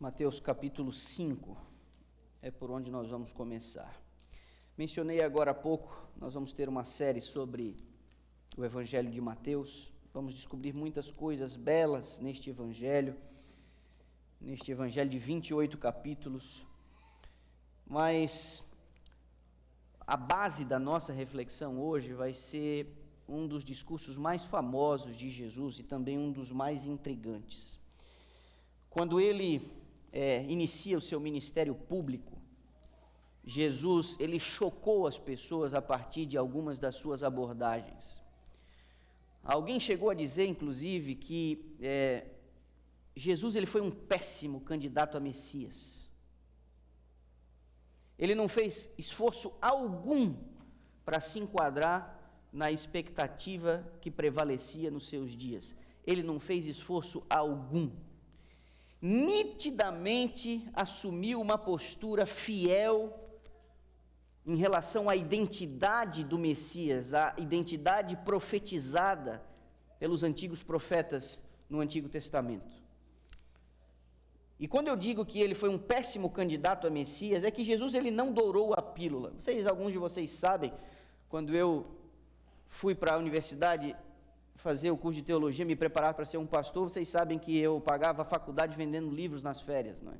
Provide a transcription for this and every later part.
Mateus capítulo 5 é por onde nós vamos começar. Mencionei agora há pouco, nós vamos ter uma série sobre o Evangelho de Mateus. Vamos descobrir muitas coisas belas neste Evangelho de 28 capítulos. Mas a base da nossa reflexão hoje vai ser um dos discursos mais famosos de Jesus e também um dos mais intrigantes. Quando ele inicia o seu ministério público, Jesus, ele chocou as pessoas a partir de algumas das suas abordagens. Alguém chegou a dizer, inclusive, que Jesus ele foi um péssimo candidato a Messias. Ele não fez esforço algum para se enquadrar na expectativa que prevalecia nos seus dias. Ele não fez esforço algum. Nitidamente assumiu uma postura fiel em relação à identidade do Messias, à identidade profetizada pelos antigos profetas no Antigo Testamento. E quando eu digo que ele foi um péssimo candidato a Messias, é que Jesus ele não dourou a pílula. Alguns de vocês sabem, quando eu fui para a universidade fazer o curso de teologia, me preparar para ser um pastor, vocês sabem que eu pagava a faculdade vendendo livros nas férias, não é?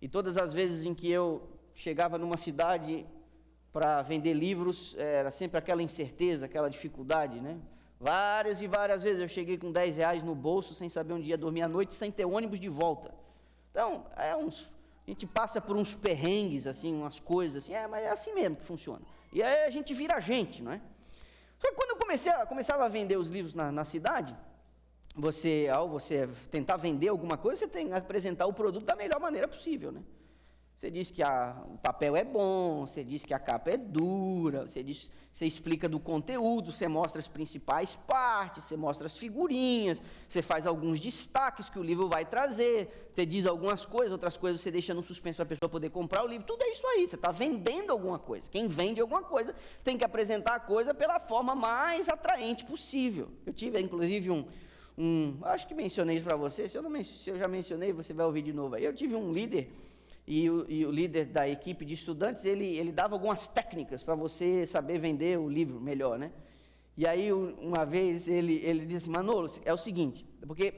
E todas as vezes em que eu chegava numa cidade para vender livros, era sempre aquela incerteza, aquela dificuldade, né? Várias e várias vezes eu cheguei com R$10 no bolso, sem saber onde ia dormir à noite, sem ter ônibus de volta. Então, a gente passa por uns perrengues, assim, umas coisas assim, mas é assim mesmo que funciona. E aí a gente vira gente, não é? Só que quando eu começava a vender os livros na cidade, ao você tentar vender alguma coisa, você tem que apresentar o produto da melhor maneira possível, né? Você diz que o papel é bom, você diz que a capa é dura, você explica do conteúdo, você mostra as principais partes, você mostra as figurinhas, você faz alguns destaques que o livro vai trazer, você diz algumas coisas, outras coisas você deixa no suspense para a pessoa poder comprar o livro, tudo é isso aí, você está vendendo alguma coisa. Quem vende alguma coisa tem que apresentar a coisa pela forma mais atraente possível. Eu tive, inclusive, acho que mencionei isso para você, se eu já mencionei, você vai ouvir de novo aí. Eu tive um líder, e o líder da equipe de estudantes, ele dava algumas técnicas para você saber vender o livro melhor, né? E aí, uma vez, ele disse assim: Manolo, é o seguinte, porque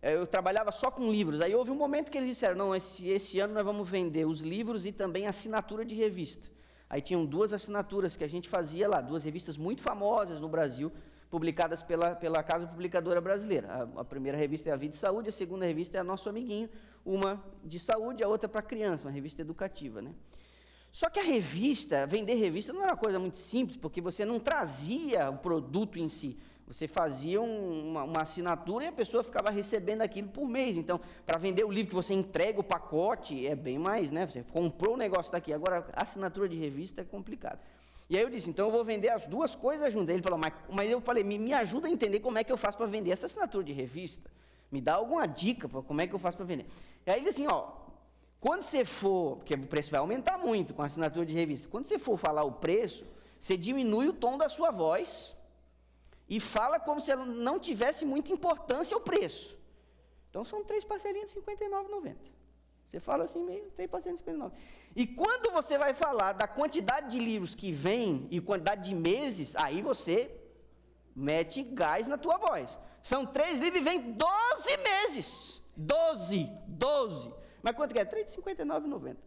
eu trabalhava só com livros, aí houve um momento que eles disseram: não, esse ano nós vamos vender os livros e também assinatura de revista. Aí tinham duas assinaturas que a gente fazia lá, duas revistas muito famosas no Brasil, publicadas pela Casa Publicadora Brasileira. A primeira revista é a Vida e Saúde, a segunda revista é a Nosso Amiguinho, uma de saúde, a outra para criança, uma revista educativa, né? Só que vender revista não era uma coisa muito simples, porque você não trazia o produto em si, você fazia uma assinatura e a pessoa ficava recebendo aquilo por mês. Então, para vender o livro que você entrega o pacote, é bem mais, né? Você comprou o negócio daqui, agora a assinatura de revista é complicado. E aí eu disse: então eu vou vender as duas coisas juntas. Ele falou: mas eu falei, me ajuda a entender como é que eu faço para vender essa assinatura de revista. Me dá alguma dica para como é que eu faço para vender. E aí ele disse assim: quando você for, porque o preço vai aumentar muito com a assinatura de revista, quando você for falar o preço, você diminui o tom da sua voz e fala como se ela não tivesse muita importância o preço. Então são 3 parcelinhas de R$ 59,90. Você fala assim meio, 3 parcelinhas de R$ 59,90. E quando você vai falar da quantidade de livros que vem e quantidade de meses, aí você mete gás na tua voz. São 3 livros e vem 12 meses. 12. Mas quanto que é? R$ 3,59,90.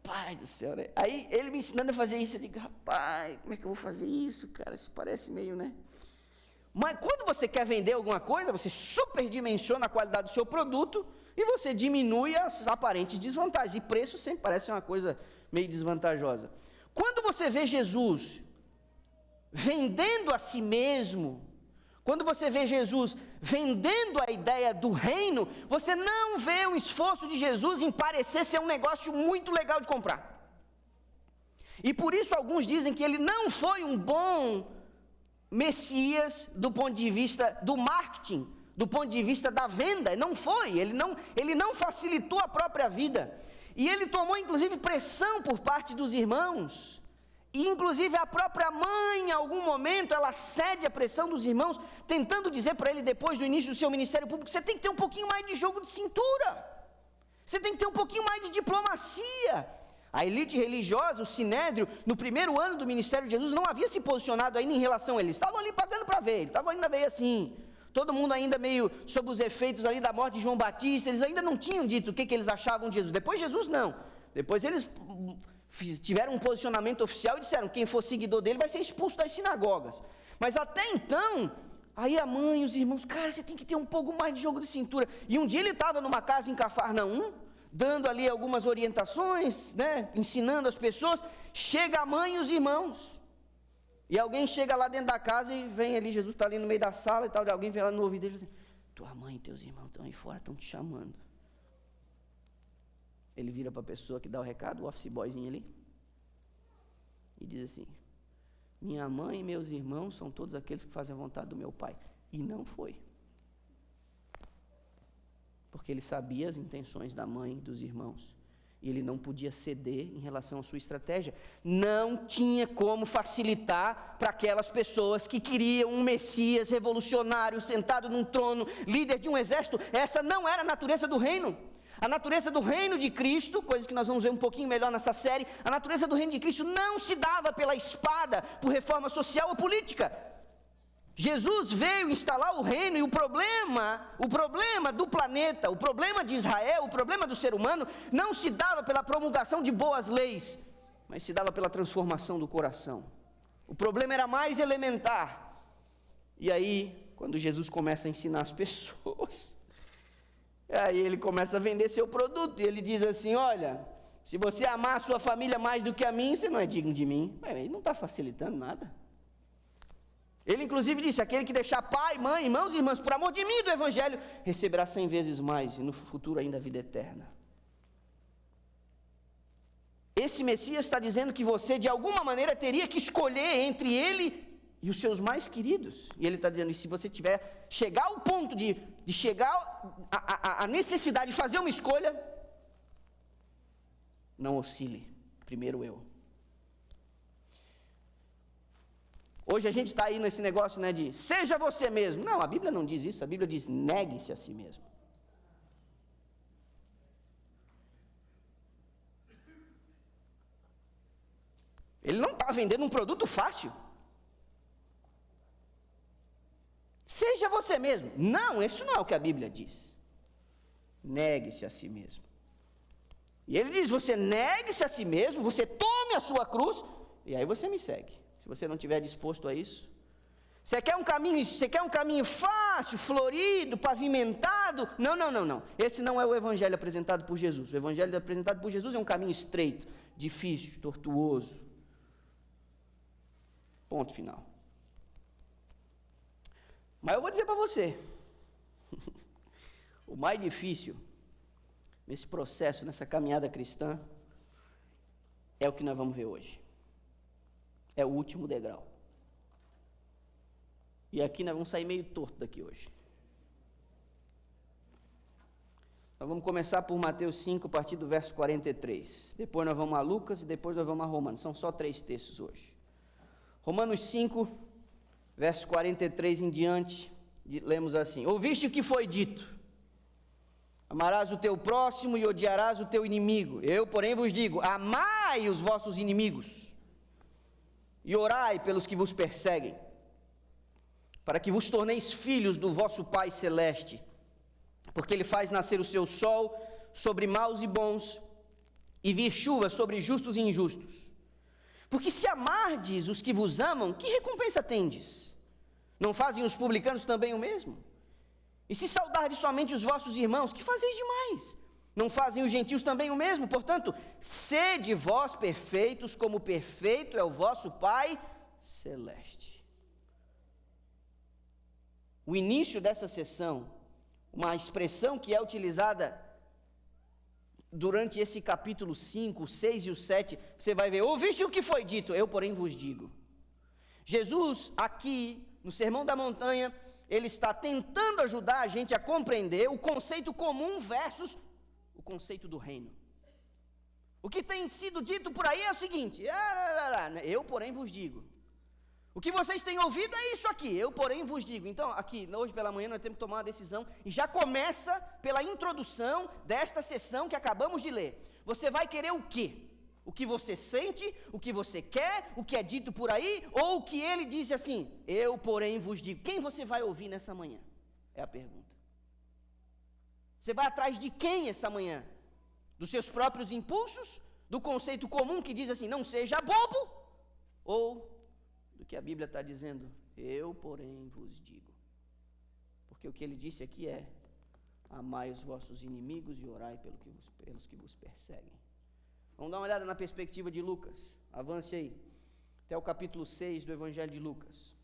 Pai do céu, né? Aí ele me ensinando a fazer isso, eu digo: rapaz, como é que eu vou fazer isso, cara? Isso parece meio, né? Mas quando você quer vender alguma coisa, você superdimensiona a qualidade do seu produto e você diminui as aparentes desvantagens. E preço sempre parece uma coisa meio desvantajosa. Quando você vê Jesus vendendo a si mesmo, quando você vê Jesus vendendo a ideia do reino, você não vê o esforço de Jesus em parecer ser um negócio muito legal de comprar. E por isso alguns dizem que ele não foi um bom Messias do ponto de vista do marketing, do ponto de vista da venda. Não foi, ele não facilitou a própria vida. E ele tomou inclusive pressão por parte dos irmãos E inclusive a própria mãe, em algum momento, ela cede à pressão dos irmãos, tentando dizer para ele, depois do início do seu ministério público, você tem que ter um pouquinho mais de jogo de cintura, você tem que ter um pouquinho mais de diplomacia. A elite religiosa, o Sinédrio, no primeiro ano do ministério de Jesus, não havia se posicionado ainda em relação a ele. Eles estavam ali pagando para ver, eles estavam ainda meio assim, todo mundo ainda meio sob os efeitos ali da morte de João Batista, eles ainda não tinham dito o que eles achavam de Jesus. Depois Jesus não, depois eles tiveram um posicionamento oficial e disseram, quem for seguidor dele vai ser expulso das sinagogas. Mas até então, aí a mãe e os irmãos, cara, você tem que ter um pouco mais de jogo de cintura. E um dia ele estava numa casa em Cafarnaum, dando ali algumas orientações, né, ensinando as pessoas, chega a mãe e os irmãos, e alguém chega lá dentro da casa e vem ali, Jesus está ali no meio da sala e tal, e alguém vem lá no ouvido dele e diz assim, tua mãe e teus irmãos estão aí fora, estão te chamando. Ele vira para a pessoa que dá o recado, o office boyzinho ali, e diz assim, minha mãe e meus irmãos são todos aqueles que fazem a vontade do meu pai. E não foi. Porque ele sabia as intenções da mãe e dos irmãos, e ele não podia ceder em relação à sua estratégia. Não tinha como facilitar para aquelas pessoas que queriam um Messias revolucionário, sentado num trono, líder de um exército. Essa não era a natureza do reino. A natureza do reino de Cristo, coisa que nós vamos ver um pouquinho melhor nessa série, a natureza do reino de Cristo não se dava pela espada, por reforma social ou política. Jesus veio instalar o reino, e o problema do planeta, o problema de Israel, o problema do ser humano, não se dava pela promulgação de boas leis, mas se dava pela transformação do coração. O problema era mais elementar. E aí, quando Jesus começa a ensinar as pessoas, aí ele começa a vender seu produto, e ele diz assim, olha, se você amar a sua família mais do que a mim, você não é digno de mim. Ele não está facilitando nada. Ele inclusive disse, aquele que deixar pai, mãe, irmãos e irmãs, por amor de mim e do evangelho, receberá 100 vezes mais, e no futuro ainda a vida eterna. Esse Messias está dizendo que você de alguma maneira teria que escolher entre ele e os seus mais queridos. E ele está dizendo, e se você chegar ao ponto de chegar à necessidade de fazer uma escolha, não oscile, primeiro eu. Hoje a gente está aí nesse negócio, né, de seja você mesmo. Não, a Bíblia não diz isso, a Bíblia diz negue-se a si mesmo. Ele não está vendendo um produto fácil. Seja você mesmo. Não, isso não é o que a Bíblia diz. Negue-se a si mesmo. E ele diz, você negue-se a si mesmo, você tome a sua cruz, e aí você me segue. Se você não estiver disposto a isso, você quer um caminho fácil, florido, pavimentado? Não. Esse não é o evangelho apresentado por Jesus. O evangelho apresentado por Jesus é um caminho estreito, difícil, tortuoso. Ponto final. Mas eu vou dizer para você, o mais difícil nesse processo, nessa caminhada cristã, é o que nós vamos ver hoje. É o último degrau. E aqui nós vamos sair meio torto daqui hoje. Nós vamos começar por Mateus 5, a partir do verso 43. Depois nós vamos a Lucas e depois nós vamos a Romanos. São só 3 textos hoje. Romanos 5, verso 43 em diante, lemos assim: ouviste o que foi dito? Amarás o teu próximo e odiarás o teu inimigo. Eu, porém, vos digo, amai os vossos inimigos e orai pelos que vos perseguem, para que vos torneis filhos do vosso Pai Celeste, porque Ele faz nascer o seu sol sobre maus e bons, e vir chuva sobre justos e injustos. Porque se amardes os que vos amam, que recompensa tendes? Não fazem os publicanos também o mesmo? E se saudardes somente os vossos irmãos, que fazeis demais? Não fazem os gentios também o mesmo? Portanto, sede vós perfeitos, como perfeito é o vosso Pai Celeste. O início dessa sessão, uma expressão que é utilizada durante esse capítulo 5, o 6 e o 7, você vai ver, ouviste o que foi dito? Eu, porém, vos digo. Jesus, aqui, no Sermão da Montanha, ele está tentando ajudar a gente a compreender o conceito comum versus o conceito do reino. O que tem sido dito por aí é o seguinte: eu, porém, vos digo. O que vocês têm ouvido é isso aqui, eu, porém, vos digo. Então, aqui, hoje pela manhã, nós temos que tomar uma decisão, e já começa pela introdução desta sessão que acabamos de ler. Você vai querer o quê? O que você sente, o que você quer, o que é dito por aí, ou o que ele diz assim, eu, porém, vos digo. Quem você vai ouvir nessa manhã? É a pergunta. Você vai atrás de quem essa manhã? Dos seus próprios impulsos? Do conceito comum que diz assim, não seja bobo? Ou do que a Bíblia está dizendo, eu, porém, vos digo. Porque o que ele disse aqui é, amai os vossos inimigos e orai pelos que vos perseguem. Vamos dar uma olhada na perspectiva de Lucas. Avance aí, até o capítulo 6 do Evangelho de Lucas.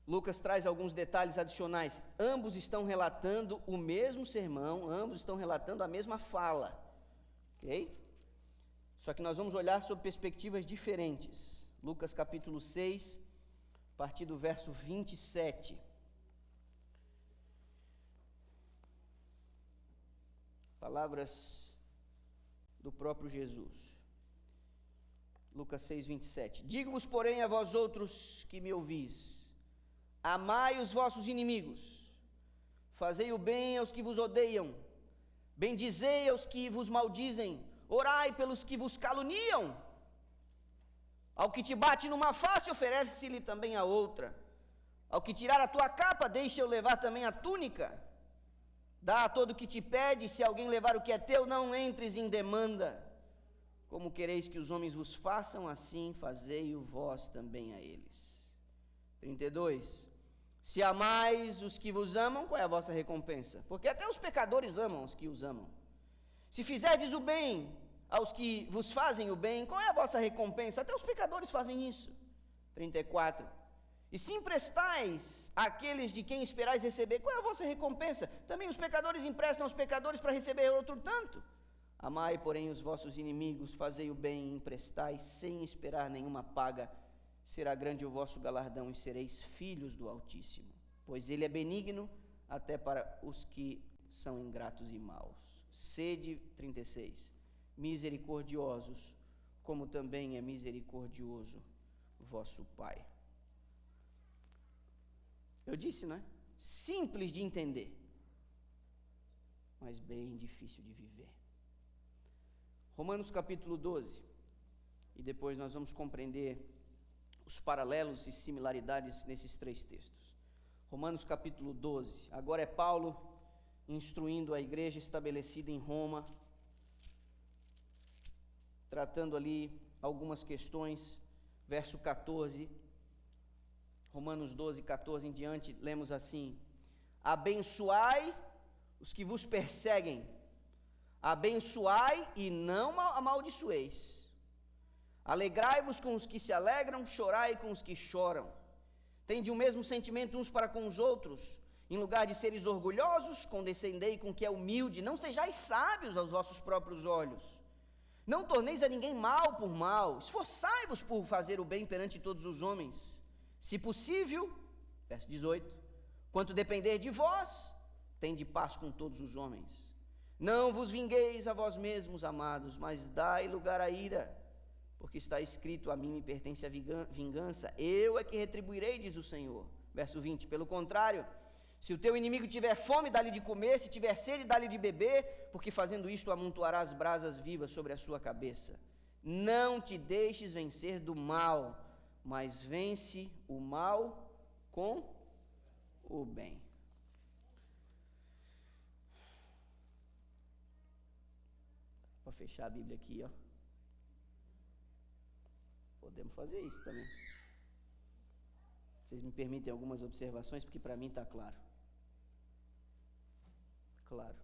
Lucas traz alguns detalhes adicionais. Ambos estão relatando o mesmo sermão, ambos estão relatando a mesma fala. Ok? Só que nós vamos olhar sob perspectivas diferentes. Lucas capítulo 6, a partir do verso 27. Palavras do próprio Jesus. Lucas 6, 27. Digo-vos, porém, a vós outros que me ouvis, amai os vossos inimigos, fazei o bem aos que vos odeiam, bendizei aos que vos maldizem, orai pelos que vos caluniam. Ao que te bate numa face, oferece-lhe também a outra. Ao que tirar a tua capa, deixa-o levar também a túnica. Dá a todo o que te pede, se alguém levar o que é teu, não entres em demanda. Como quereis que os homens vos façam, assim fazei-o vós também a eles. 32. Se amais os que vos amam, qual é a vossa recompensa? Porque até os pecadores amam os que os amam. Se fizerdes o bem aos que vos fazem o bem, qual é a vossa recompensa? Até os pecadores fazem isso. 34. E se emprestais àqueles de quem esperais receber, qual é a vossa recompensa? Também os pecadores emprestam aos pecadores para receber outro tanto. Amai, porém, os vossos inimigos, fazei o bem e emprestai, sem esperar nenhuma paga. Será grande o vosso galardão e sereis filhos do Altíssimo, pois ele é benigno até para os que são ingratos e maus. Sede, 36, misericordiosos, como também é misericordioso vosso Pai. Eu disse, não é? Simples de entender, mas bem difícil de viver. Romanos capítulo 12, e depois nós vamos compreender os paralelos e similaridades nesses três textos. Romanos capítulo 12, agora é Paulo instruindo a igreja estabelecida em Roma, tratando ali algumas questões, verso 14, Romanos 12, 14 em diante, lemos assim: abençoai os que vos perseguem, abençoai e não amaldiçoeis, alegrai-vos com os que se alegram, chorai com os que choram, tende o mesmo sentimento uns para com os outros, em lugar de seres orgulhosos, condescendei com o que é humilde, não sejais sábios aos vossos próprios olhos, não torneis a ninguém mal por mal, esforçai-vos por fazer o bem perante todos os homens, se possível, verso 18, quanto depender de vós, tende paz com todos os homens. Não vos vingueis a vós mesmos, amados, mas dai lugar à ira, porque está escrito, a mim me pertence a vingança, eu é que retribuirei, diz o Senhor. Verso 20, pelo contrário, se o teu inimigo tiver fome, dá-lhe de comer, se tiver sede, dá-lhe de beber, porque fazendo isto amontoarás brasas vivas sobre a sua cabeça. Não te deixes vencer do mal, mas vence o mal com o bem. Para fechar a Bíblia aqui, ó. Podemos fazer isso também. Vocês me permitem algumas observações, porque para mim está claro. Claro.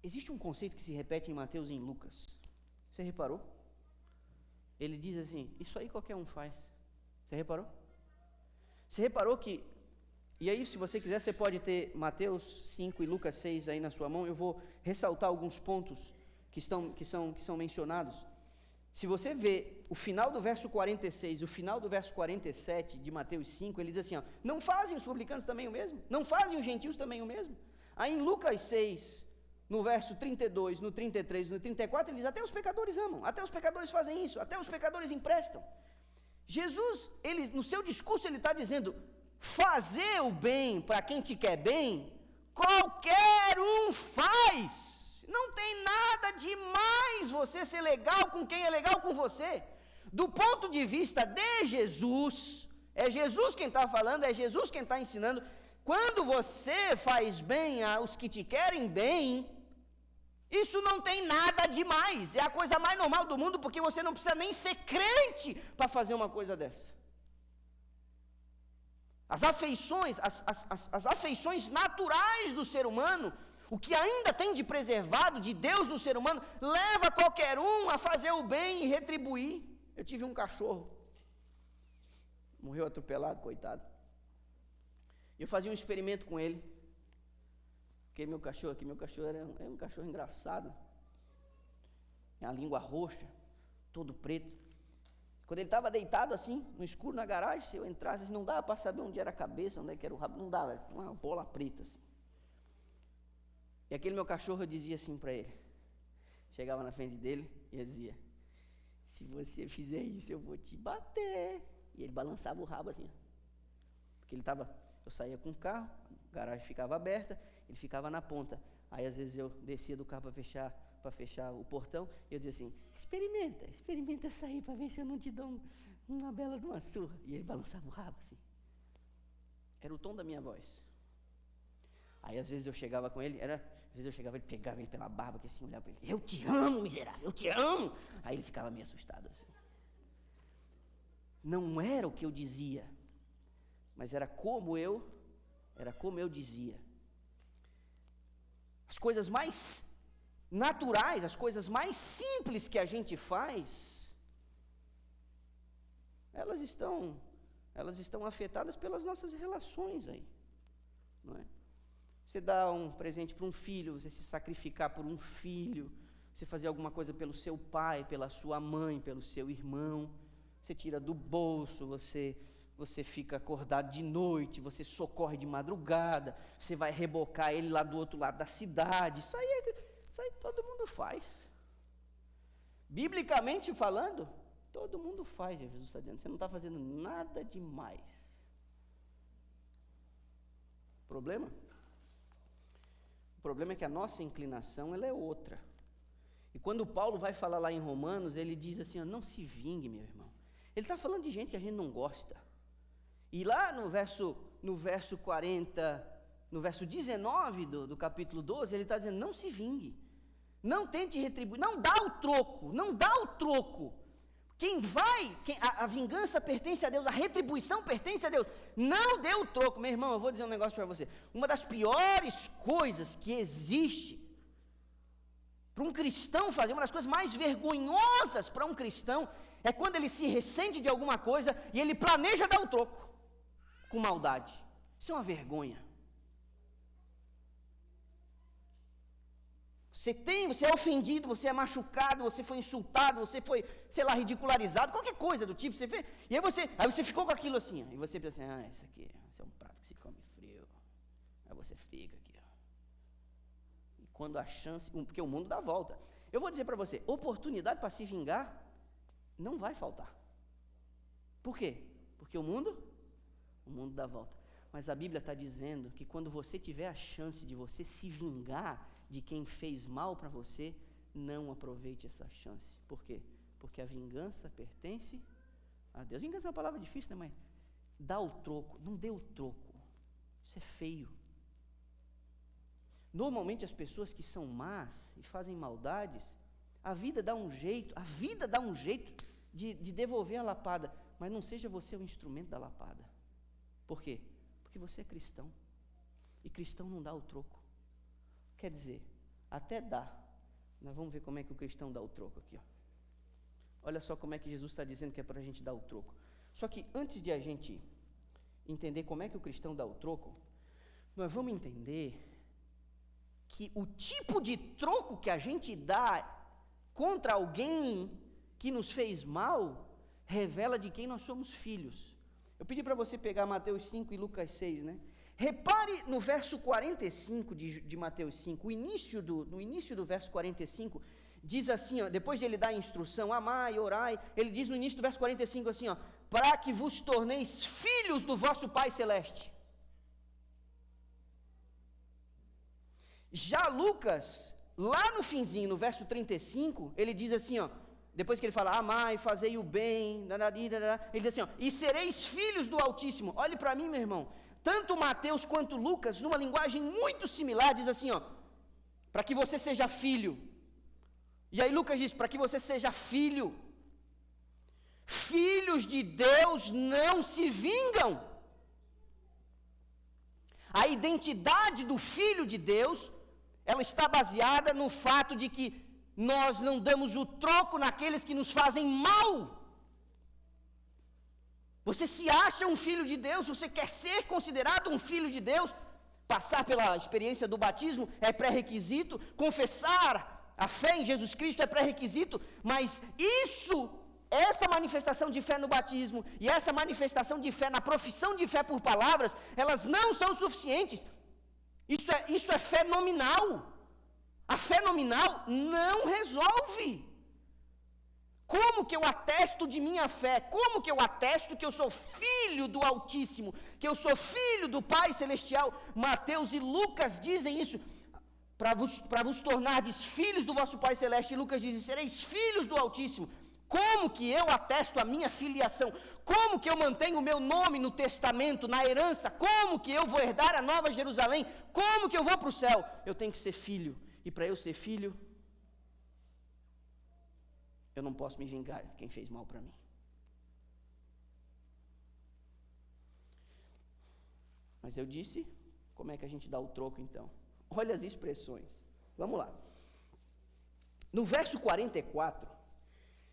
Existe um conceito que se repete em Mateus e em Lucas. Você reparou? Ele diz assim, isso aí qualquer um faz. Você reparou? Você reparou que, e aí se você quiser você pode ter Mateus 5 e Lucas 6 aí na sua mão, eu vou ressaltar alguns pontos que são mencionados. Se você vê o final do verso 46, o final do verso 47 de Mateus 5, ele diz assim, ó, não fazem os publicanos também o mesmo? Não fazem os gentios também o mesmo? Aí em Lucas 6, no verso 32, no 33, no 34, ele diz, até os pecadores amam, até os pecadores fazem isso, até os pecadores emprestam. Jesus, ele, no seu discurso, ele está dizendo, fazer o bem para quem te quer bem, qualquer um faz. Não tem nada demais você ser legal com quem é legal com você. Do ponto de vista de Jesus, é Jesus quem está falando, é Jesus quem está ensinando. Quando você faz bem aos que te querem bem, isso não tem nada demais. É a coisa mais normal do mundo, porque você não precisa nem ser crente para fazer uma coisa dessa. As afeições naturais do ser humano, o que ainda tem de preservado de Deus no ser humano, leva qualquer um a fazer o bem e retribuir. Eu tive um cachorro, morreu atropelado, coitado. Eu fazia um experimento com ele, porque meu cachorro era um cachorro engraçado, a língua roxa, todo preto. Quando ele estava deitado assim, no escuro na garagem, se eu entrasse, assim, não dava para saber onde era a cabeça, onde era o rabo, não dava, era uma bola preta assim. E aquele meu cachorro, eu dizia assim para ele, chegava na frente dele e eu dizia, se você fizer isso eu vou te bater. E ele balançava o rabo assim, porque eu saía com o carro, a garagem ficava aberta, ele ficava na ponta. Aí às vezes eu descia do carro para fechar o portão, e eu dizia assim, experimenta sair para ver se eu não te dou uma bela de uma surra. E ele balançava o rabo assim. Era o tom da minha voz. Aí às vezes eu chegava com ele, ele pegava ele pela barba, que assim, olhava para ele, eu te amo, miserável, eu te amo. Aí ele ficava meio assustado assim. Não era o que eu dizia, mas era como eu dizia. As coisas mais naturais, as coisas mais simples que a gente faz, elas estão afetadas pelas nossas relações aí, não é? Você dá um presente para um filho, você se sacrificar por um filho, você fazer alguma coisa pelo seu pai, pela sua mãe, pelo seu irmão, você tira do bolso, você fica acordado de noite, você socorre de madrugada, você vai rebocar ele lá do outro lado da cidade, isso aí todo mundo faz. Biblicamente falando, todo mundo faz, Jesus está dizendo, você não está fazendo nada demais. Problema? O problema é que a nossa inclinação, ela é outra. E quando Paulo vai falar lá em Romanos, ele diz assim, ó, não se vingue, meu irmão. Ele está falando de gente que a gente não gosta. E lá no verso 19 do capítulo 12, ele está dizendo, não se vingue. Não tente retribuir, não dá o troco. A vingança pertence a Deus, a retribuição pertence a Deus. Não dê o troco. Meu irmão, eu vou dizer um negócio para você. Uma das piores coisas que existe para um cristão fazer, uma das coisas mais vergonhosas para um cristão, é quando ele se ressente de alguma coisa e ele planeja dar o troco com maldade. Isso é uma vergonha. Você é ofendido, você é machucado, você foi insultado, você foi, sei lá, ridicularizado, qualquer coisa do tipo, você fez, e aí você ficou com aquilo assim, ó, e você pensa assim, esse é um prato que se come frio, aí você fica aqui, ó. E quando a chance, porque o mundo dá volta, eu vou dizer para você, oportunidade para se vingar, não vai faltar. Por quê? Porque o mundo dá volta. Mas a Bíblia está dizendo que quando você tiver a chance de você se vingar de quem fez mal para você, não aproveite essa chance. Por quê? Porque a vingança pertence a Deus. Vingança é uma palavra difícil, né, mãe? Dá o troco, não dê o troco. Isso é feio. Normalmente as pessoas que são más e fazem maldades, a vida dá um jeito de devolver a lapada, mas não seja você o instrumento da lapada. Por quê? Porque você é cristão, e cristão não dá o troco. Quer dizer, até dá. Nós vamos ver como é que o cristão dá o troco aqui, ó. Olha só como é que Jesus está dizendo que é para a gente dar o troco. Só que antes de a gente entender como é que o cristão dá o troco, nós vamos entender que o tipo de troco que a gente dá contra alguém que nos fez mal, revela de quem nós somos filhos. Eu pedi para você pegar Mateus 5 e Lucas 6, né? Repare no verso 45 de Mateus 5, no início do verso 45, diz assim, ó, depois de ele dar a instrução, amai, orai, ele diz no início do verso 45 assim, ó, para que vos torneis filhos do vosso Pai Celeste. Já Lucas, lá no finzinho, no verso 35, ele diz assim, ó, depois que ele fala, amai, fazei o bem, ele diz assim, ó, e sereis filhos do Altíssimo. Olhe para mim, meu irmão, tanto Mateus quanto Lucas, numa linguagem muito similar, diz assim, ó, para que você seja filho. E aí Lucas diz, para que você seja filho. Filhos de Deus não se vingam. A identidade do filho de Deus, ela está baseada no fato de que nós não damos o troco naqueles que nos fazem mal. Você se acha um filho de Deus, você quer ser considerado um filho de Deus, passar pela experiência do batismo é pré-requisito, confessar a fé em Jesus Cristo é pré-requisito, mas essa manifestação de fé no batismo e essa manifestação de fé na profissão de fé por palavras, elas não são suficientes. Isso é fé nominal. A fé nominal não resolve. Como que eu atesto de minha fé? Como que eu atesto que eu sou filho do Altíssimo? Que eu sou filho do Pai Celestial? Mateus e Lucas dizem isso. Para vos tornardes filhos do vosso Pai Celeste. E Lucas diz, sereis filhos do Altíssimo. Como que eu atesto a minha filiação? Como que eu mantenho o meu nome no testamento, na herança? Como que eu vou herdar a Nova Jerusalém? Como que eu vou para o céu? Eu tenho que ser filho. E para eu ser filho, eu não posso me vingar de quem fez mal para mim. Mas eu disse, como é que a gente dá o troco então? Olha as expressões. Vamos lá. No verso 44,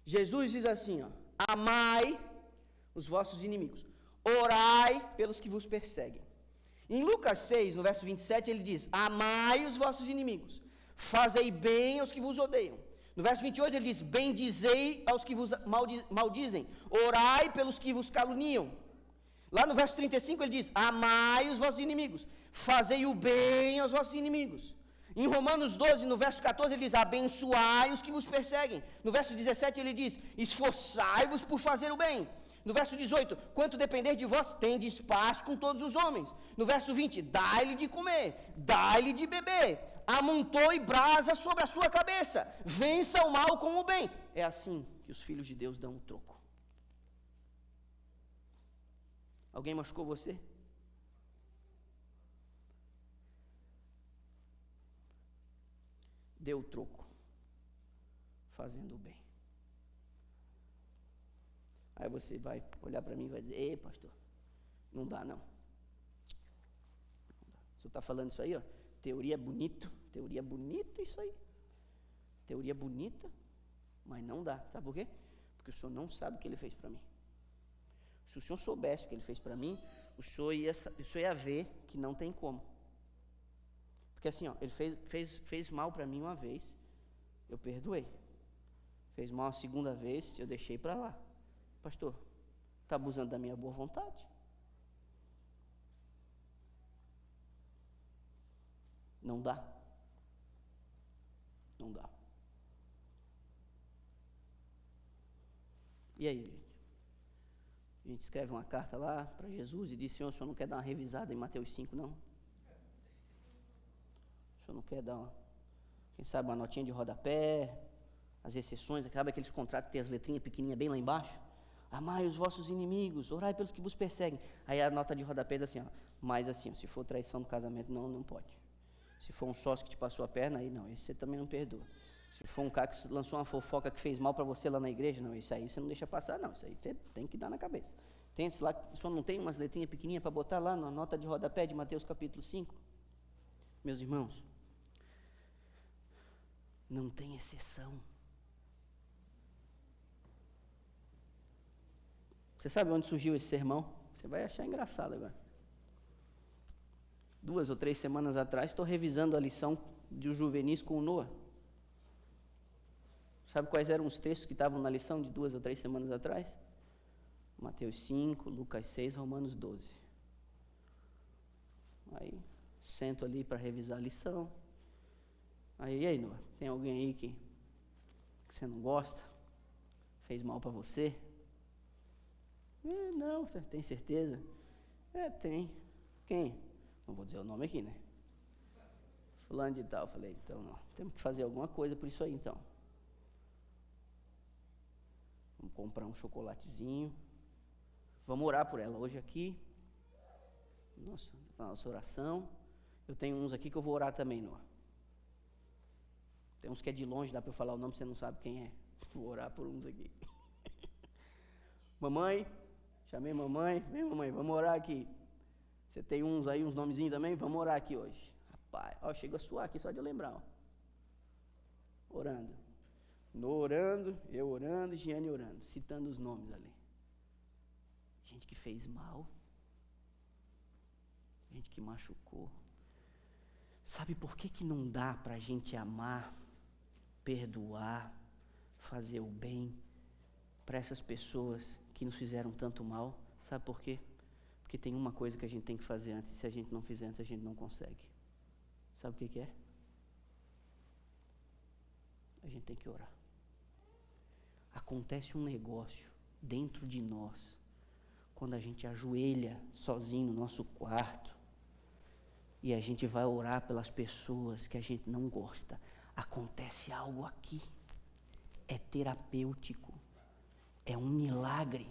Jesus diz assim, ó, amai os vossos inimigos, orai pelos que vos perseguem. Em Lucas 6, no verso 27, ele diz, amai os vossos inimigos, fazei bem aos que vos odeiam. No verso 28 ele diz, bendizei aos que vos maldizem, orai pelos que vos caluniam. Lá no verso 35 ele diz, amai os vossos inimigos, fazei o bem aos vossos inimigos. Em Romanos 12, no verso 14 ele diz, abençoai os que vos perseguem. No verso 17 ele diz, esforçai-vos por fazer o bem. No verso 18, quanto depender de vós, tendes paz com todos os homens. No verso 20, dai-lhe de comer, dai-lhe de beber, amontoe brasa sobre a sua cabeça, vença o mal com o bem. É assim que os filhos de Deus dão o troco. Alguém machucou você? Dê o troco, fazendo o bem. Aí você vai olhar para mim e vai dizer, ei pastor, não dá não. O senhor está falando isso aí, ó, teoria bonita isso aí. Teoria bonita, mas não dá. Sabe por quê? Porque o senhor não sabe o que ele fez para mim. Se o senhor soubesse o que ele fez para mim, o senhor ia ver que não tem como. Porque assim, ó, ele fez mal para mim uma vez, eu perdoei. Fez mal a segunda vez, eu deixei para lá. Pastor, está abusando da minha boa vontade? Não dá. Não dá. E aí, gente? A gente escreve uma carta lá para Jesus e diz, Senhor, o senhor não quer dar uma revisada em Mateus 5, não? O senhor não quer dar, quem sabe, uma notinha de rodapé, as exceções, acaba aqueles contratos que tem as letrinhas pequenininhas bem lá embaixo? Amai os vossos inimigos, orai pelos que vos perseguem. Aí a nota de rodapé diz assim, ó, mas assim, ó, se for traição do casamento, não pode. Se for um sócio que te passou a perna, aí não, esse você também não perdoa. Se for um cara que lançou uma fofoca que fez mal para você lá na igreja, não, isso aí você não deixa passar, não, isso aí você tem que dar na cabeça. Tem esse lá, só não tem umas letrinhas pequenininhas para botar lá na nota de rodapé de Mateus capítulo 5? Meus irmãos, não tem exceção. Você sabe onde surgiu esse sermão? Você vai achar engraçado agora. 2 ou 3 semanas atrás, estou revisando a lição de juvenis com o Noah. Sabe quais eram os textos que estavam na lição de 2 ou 3 semanas atrás? Mateus 5, Lucas 6, Romanos 12. Aí, sento ali para revisar a lição. Aí, e aí, Noah, tem alguém aí que você não gosta? Fez mal para você? Não, você tem certeza? Tem. Quem? Não vou dizer o nome aqui, né? Fulano de tal. Falei, então não, temos que fazer alguma coisa por isso aí, então. Vamos comprar um chocolatezinho. Vamos orar por ela hoje aqui. Nossa oração. Eu tenho uns aqui que eu vou orar também, Noah. Tem uns que é de longe, dá para eu falar o nome, você não sabe quem é. Vou orar por uns aqui. Mamãe, chamei mamãe. Vem, mamãe, vamos orar aqui. Você tem uns aí, uns nomezinhos também? Vamos orar aqui hoje. Rapaz, ó, chega a suar aqui só de eu lembrar, ó. Orando. Eu orando, Giane orando, citando os nomes ali. Gente que fez mal. Gente que machucou. Sabe por que não dá para a gente amar, perdoar, fazer o bem para essas pessoas que nos fizeram tanto mal? Sabe por quê? Porque tem uma coisa que a gente tem que fazer antes, e se a gente não fizer antes, a gente não consegue. Sabe o que é? A gente tem que orar. Acontece um negócio dentro de nós, quando a gente ajoelha sozinho no nosso quarto, e a gente vai orar pelas pessoas que a gente não gosta. Acontece algo aqui, é terapêutico, é um milagre.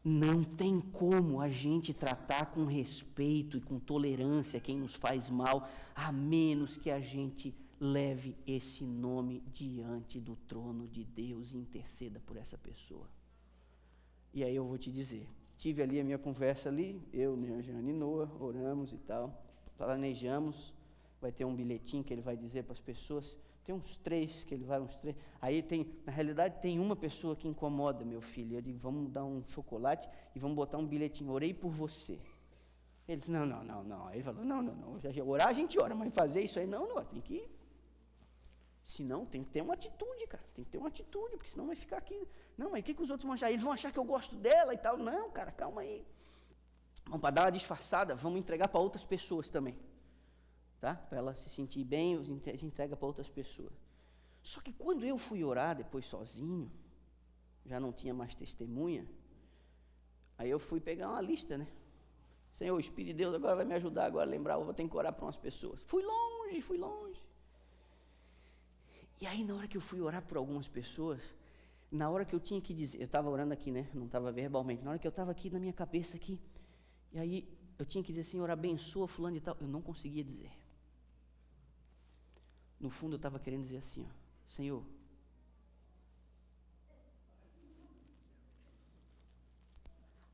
Não tem como a gente tratar com respeito e com tolerância quem nos faz mal, a menos que a gente leve esse nome diante do trono de Deus e interceda por essa pessoa. E aí eu vou te dizer, tive ali a minha conversa ali, eu, Jane e Noah, oramos e tal, planejamos, vai ter um bilhetinho que ele vai dizer para as pessoas, tem uns 3, que ele vai uns 3, aí tem, na realidade tem uma pessoa que incomoda meu filho, eu digo, vamos dar um chocolate e vamos botar um bilhetinho, orei por você. Ele disse, não, aí ele falou, não, já orar a gente ora, mas fazer isso aí, não, tem que ir. Senão tem que ter uma atitude, cara, tem que ter uma atitude, porque senão vai ficar aqui, não, mas o que os outros vão achar? Eles vão achar que eu gosto dela e tal, não, cara, calma aí. Vamos para dar uma disfarçada, vamos entregar para outras pessoas também, tá? Para ela se sentir bem, a gente entrega para outras pessoas. Só que quando eu fui orar depois sozinho, já não tinha mais testemunha, aí eu fui pegar uma lista, né? Senhor, o Espírito de Deus agora vai me ajudar agora a lembrar, eu vou ter que orar para umas pessoas. Fui longe. E aí, na hora que eu fui orar por algumas pessoas, na hora que eu tinha que dizer, eu estava orando aqui, né? Não estava verbalmente, na hora que eu estava aqui na minha cabeça aqui, e aí eu tinha que dizer, Senhor, abençoa fulano e tal, eu não conseguia dizer. No fundo eu estava querendo dizer assim, ó, Senhor,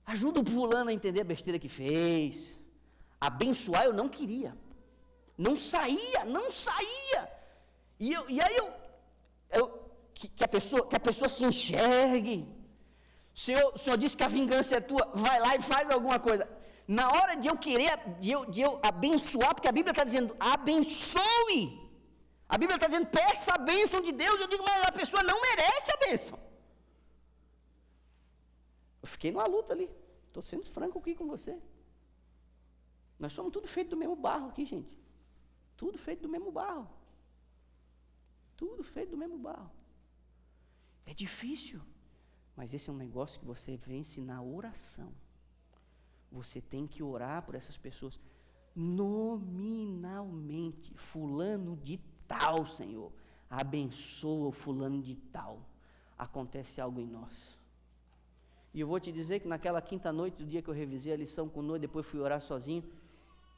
ajuda o fulano a entender a besteira que fez. Abençoar eu não queria. Não saía. E aí que a pessoa se enxergue. O Senhor disse que a vingança é tua, vai lá e faz alguma coisa. Na hora de eu querer, de eu abençoar, porque a Bíblia está dizendo, abençoe. A Bíblia está dizendo, peça a bênção de Deus. Eu digo, mas a pessoa não merece a bênção. Eu fiquei numa luta ali. Estou sendo franco aqui com você. Nós somos tudo feito do mesmo barro aqui, gente. Tudo feito do mesmo barro. É difícil. Mas esse é um negócio que você vence na oração. Você tem que orar por essas pessoas nominalmente. Fulano de tal, Senhor. Abençoa o fulano de tal. Acontece algo em nós. E eu vou te dizer que naquela quinta noite, do dia que eu revisei a lição com o Noah, depois fui orar sozinho,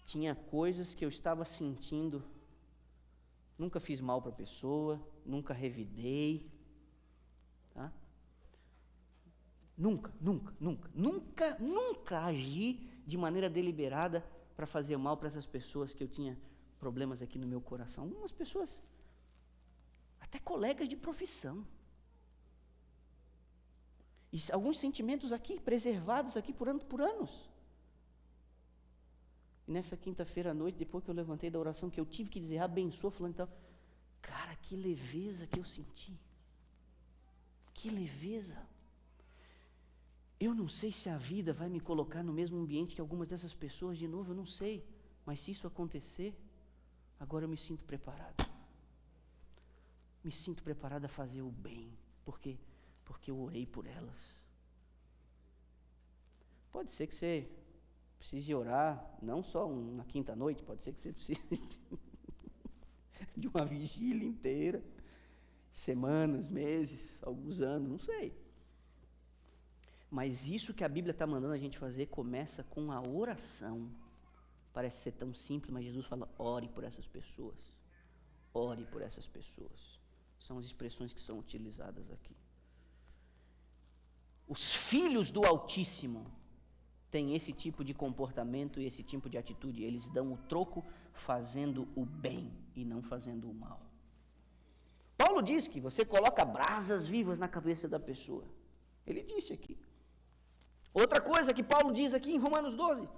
tinha coisas que eu estava sentindo. Nunca fiz mal para a pessoa, nunca revidei, tá? Nunca agi de maneira deliberada para fazer mal para essas pessoas que eu tinha problemas aqui no meu coração. Algumas pessoas, até colegas de profissão. E alguns sentimentos aqui, preservados aqui por anos. E nessa quinta-feira à noite, depois que eu levantei da oração, que eu tive que dizer, abençoa fulano e tal, cara, que leveza que eu senti. Que leveza! Eu não sei se a vida vai me colocar no mesmo ambiente que algumas dessas pessoas de novo, eu não sei. Mas se isso acontecer, agora eu me sinto preparado. Me sinto preparado a fazer o bem. Por quê? Porque eu orei por elas. Pode ser que você precise orar, não só na quinta noite, pode ser que você precise de uma vigília inteira, semanas, meses, alguns anos, não sei. Mas isso que a Bíblia está mandando a gente fazer começa com a oração. Parece ser tão simples, mas Jesus fala, ore por essas pessoas. Ore por essas pessoas. São as expressões que são utilizadas aqui. Os filhos do Altíssimo têm esse tipo de comportamento e esse tipo de atitude. Eles dão o troco fazendo o bem e não fazendo o mal. Paulo diz que você coloca brasas vivas na cabeça da pessoa. Ele disse aqui. Outra coisa que Paulo diz aqui em Romanos 12.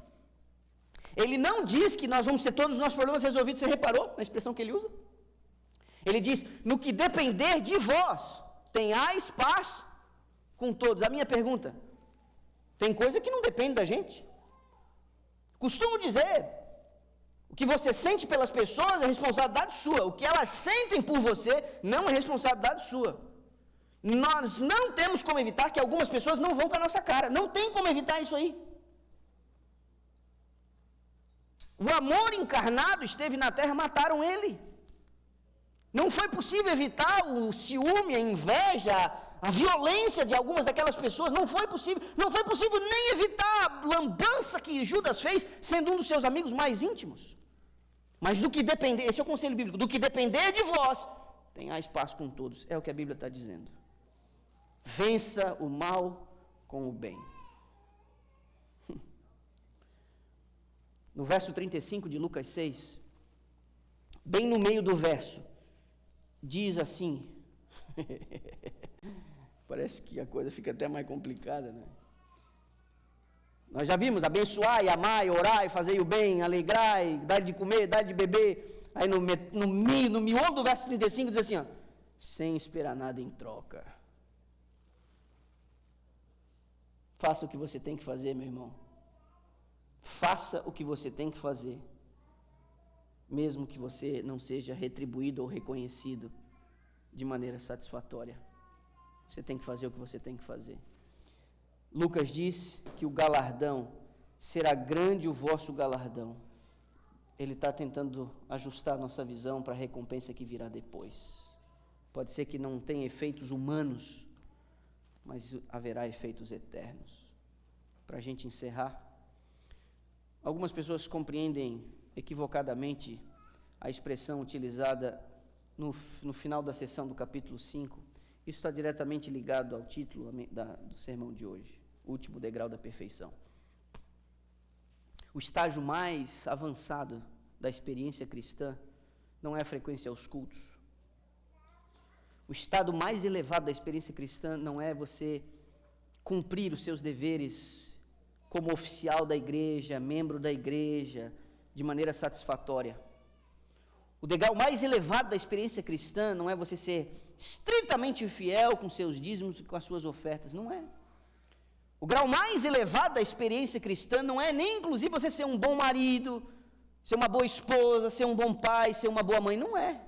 Ele não diz que nós vamos ter todos os nossos problemas resolvidos. Você reparou na expressão que ele usa? Ele diz, no que depender de vós, tenhais paz com todos. A minha pergunta, tem coisa que não depende da gente? Costumo dizer, o que você sente pelas pessoas é responsabilidade sua. O que elas sentem por você não é responsabilidade sua. Nós não temos como evitar que algumas pessoas não vão com a nossa cara. Não tem como evitar isso aí. O amor encarnado esteve na terra, mataram ele. Não foi possível evitar o ciúme, a inveja, a violência de algumas daquelas pessoas. Não foi possível. Não foi possível nem evitar a lambança que Judas fez, sendo um dos seus amigos mais íntimos. Mas do que depender, esse é o conselho bíblico, do que depender de vós, tenhais paz com todos. É o que a Bíblia está dizendo. Vença o mal com o bem. No verso 35 de Lucas 6, bem no meio do verso, diz assim, parece que a coisa fica até mais complicada, né? Nós já vimos, abençoai, amai, orai, fazei o bem, alegrai, dai de comer, dai de beber. Aí no miolo do verso 35 diz assim, ó, sem esperar nada em troca. Faça o que você tem que fazer, meu irmão. Faça o que você tem que fazer, mesmo que você não seja retribuído ou reconhecido de maneira satisfatória. Você tem que fazer o que você tem que fazer. Lucas diz que o galardão, será grande o vosso galardão. Ele está tentando ajustar a nossa visão para a recompensa que virá depois. Pode ser que não tenha efeitos humanos, mas haverá efeitos eternos. Para a gente encerrar, algumas pessoas compreendem equivocadamente a expressão utilizada no final da sessão do capítulo 5. Isso está diretamente ligado ao título do sermão de hoje, o último degrau da perfeição. O estágio mais avançado da experiência cristã não é a frequência aos cultos. O estado mais elevado da experiência cristã não é você cumprir os seus deveres como oficial da igreja, membro da igreja, de maneira satisfatória. O degrau mais elevado da experiência cristã não é você ser estritamente fiel com seus dízimos e com as suas ofertas, não é. O grau mais elevado da experiência cristã não é nem inclusive você ser um bom marido, ser uma boa esposa, ser um bom pai, ser uma boa mãe, não é.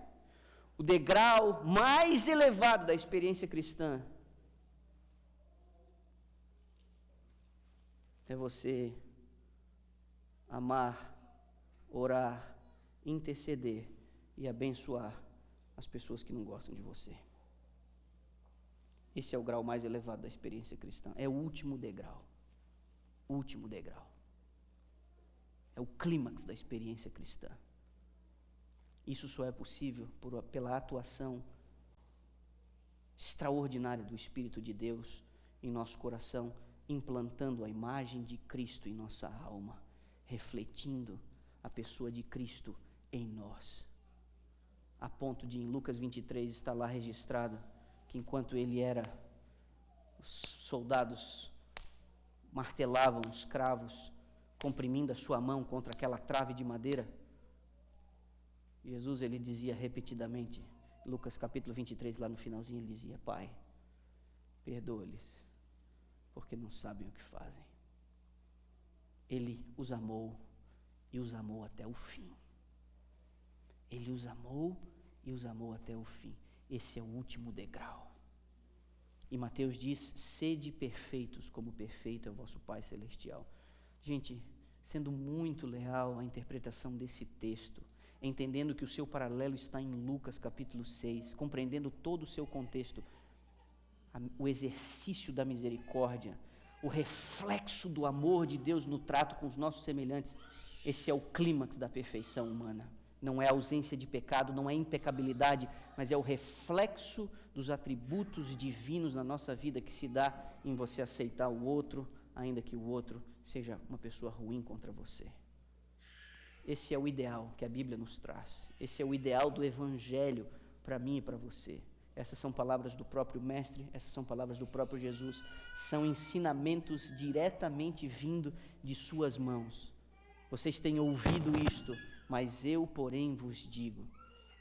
O degrau mais elevado da experiência cristã é você amar, orar, interceder e abençoar as pessoas que não gostam de você. Esse é o grau mais elevado da experiência cristã. É o último degrau. O último degrau. É o clímax da experiência cristã. Isso só é possível pela atuação extraordinária do Espírito de Deus em nosso coração, implantando a imagem de Cristo em nossa alma, refletindo a pessoa de Cristo em nós. A ponto de, em Lucas 23, está lá registrado que enquanto ele era, os soldados martelavam os cravos, comprimindo a sua mão contra aquela trave de madeira, Jesus, ele dizia repetidamente, Lucas capítulo 23, lá no finalzinho, ele dizia, Pai, perdoa-lhes, porque não sabem o que fazem. Ele os amou e os amou até o fim. Ele os amou e os amou até o fim. Esse é o último degrau. E Mateus diz: sede perfeitos, como perfeito é o vosso Pai Celestial. Gente, sendo muito leal à interpretação desse texto, entendendo que o seu paralelo está em Lucas capítulo 6, compreendendo todo o seu contexto, o exercício da misericórdia, o reflexo do amor de Deus no trato com os nossos semelhantes, esse é o clímax da perfeição humana. Não é ausência de pecado, não é impecabilidade, mas é o reflexo dos atributos divinos na nossa vida que se dá em você aceitar o outro, ainda que o outro seja uma pessoa ruim contra você. Esse é o ideal que a Bíblia nos traz. Esse é o ideal do Evangelho para mim e para você. Essas são palavras do próprio Mestre, essas são palavras do próprio Jesus. São ensinamentos diretamente vindo de suas mãos. Vocês têm ouvido isto, mas eu, porém, vos digo,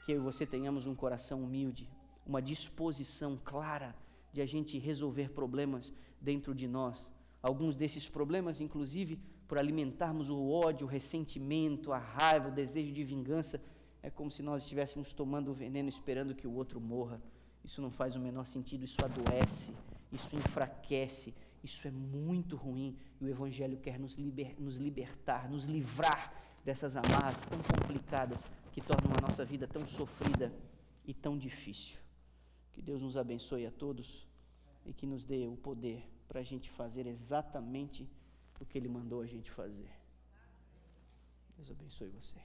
que eu e você tenhamos um coração humilde, uma disposição clara de a gente resolver problemas dentro de nós. Alguns desses problemas, inclusive, por alimentarmos o ódio, o ressentimento, a raiva, o desejo de vingança, é como se nós estivéssemos tomando o veneno esperando que o outro morra. Isso não faz o menor sentido, isso adoece, isso enfraquece, isso é muito ruim. E o Evangelho quer nos libertar, nos livrar dessas amarras tão complicadas que tornam a nossa vida tão sofrida e tão difícil. Que Deus nos abençoe a todos e que nos dê o poder para a gente fazer exatamente o que Ele mandou a gente fazer. Deus abençoe você.